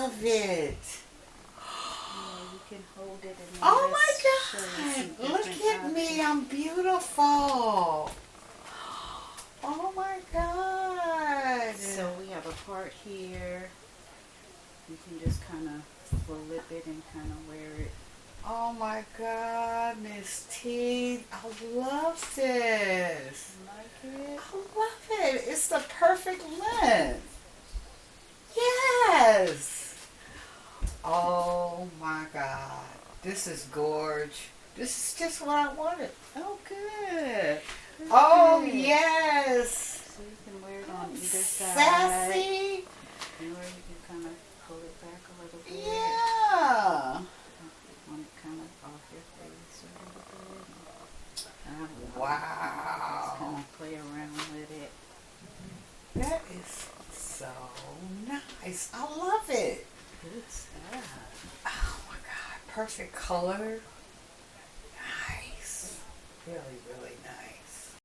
love it. You can hold it and Oh my God. Look at me. I'm beautiful. Oh my God. So we have a part here. You can just kind of flip it and kind of wear it. Oh my God, Miss T. I love this. You like it? I love it. It's the perfect length. Yes. Oh my God. This is gorge. This is just what I wanted. Oh, good. Oh, yes. So you can wear it on either side. Sassy. Or you can kind of pull it back a little bit. Yeah. Want it kind of off your face a little bit. Wow. Just kind of play around with it. That is so nice. I love it. Good stuff. Oh my God. Perfect color. Nice. Really, really nice.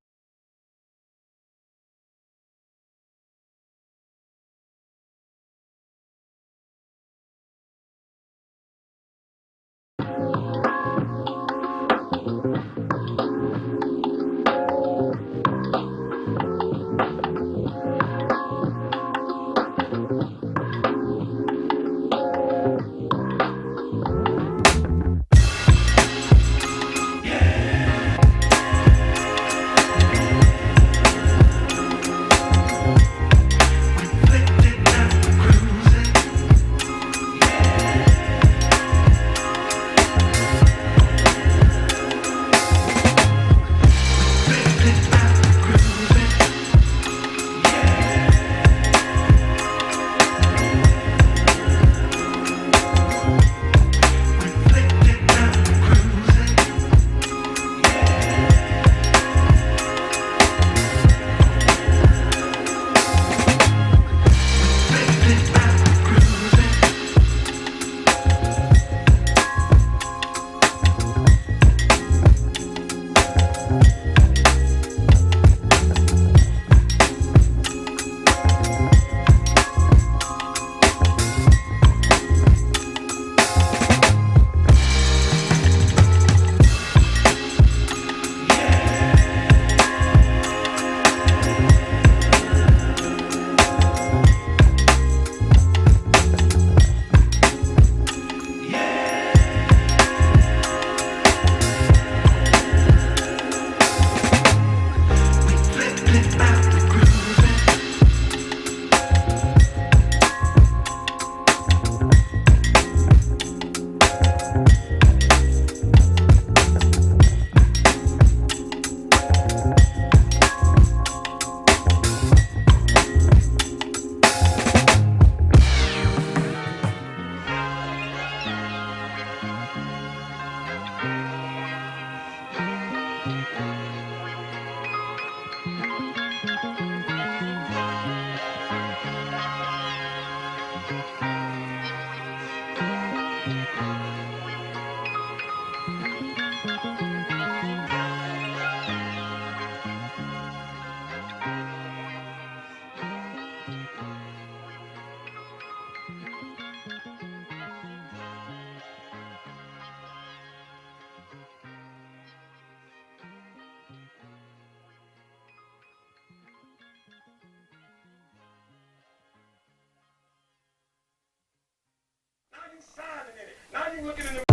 Now you looking in the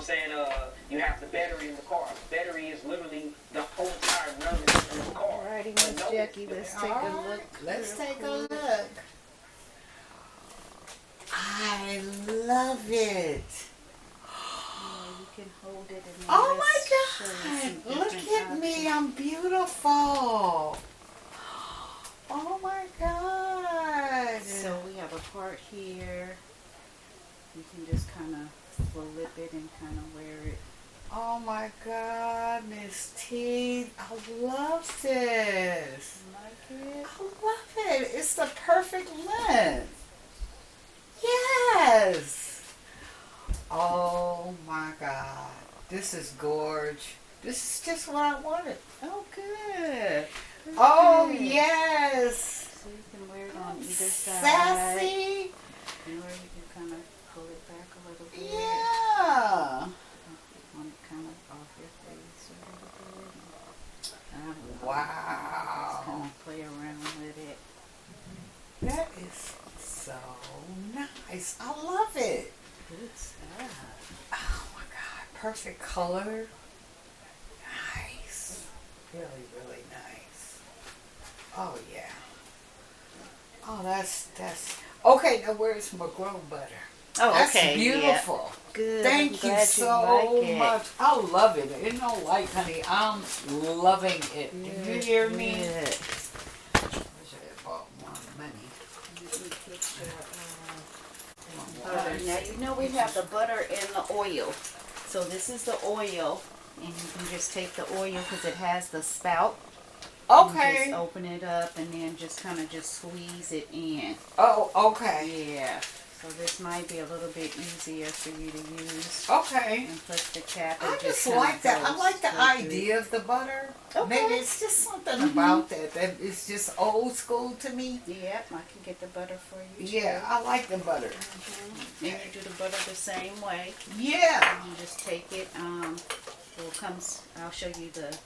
I'm saying? You have the battery in the car. Battery is literally the whole entire nervous system of the car. Alrighty, But Miss no, Jackie, let's take a look. Let's real take a quick. look. I love it. Yeah, you can hold it and then Oh let's show my you some God. Look different at me. options. I'm beautiful. Oh my God. So we have a part here. You can just kind of flip it and kind of wear it. Oh my God, Miss T. I love this. Like it? I love it. It's the perfect length. Yes. Oh my God. This is gorge. This is just what I wanted. Oh, good. Oh, yes. So you can wear it on either side. Sassy. Or you can kind of pull it back a little bit. Yeah. You want it kind of off your face a little bit. Just kind Wow. of play around with it. That is so nice. I love it. Good stuff. Oh my God. Perfect color. Nice. Really, really nice. Oh yeah. Oh, that's okay. Now where's my grow butter? Oh, That's okay. beautiful. Yeah. Good. Thank I'm you glad so like it. much. I love it. It's no light, honey. I'm loving it. Do you hear me? Good. Wish I had bought more money. Butter. Now you know we have the butter and the oil. So this is the oil, and you can just take the oil because it has the spout. And Okay. just open it up and then just kind of just squeeze it in. Oh, okay. Yeah. So this might be a little bit easier for you to use. Okay. And plus the cap. I it just kinda like that. I goes like the with it. idea of the butter. Okay. Maybe it's just something about that is just old school to me. Yep, I can get the butter for you. Yeah, I like the butter. And you do the butter the same way. Yeah. You just take it. Well, it comes. I'll show you the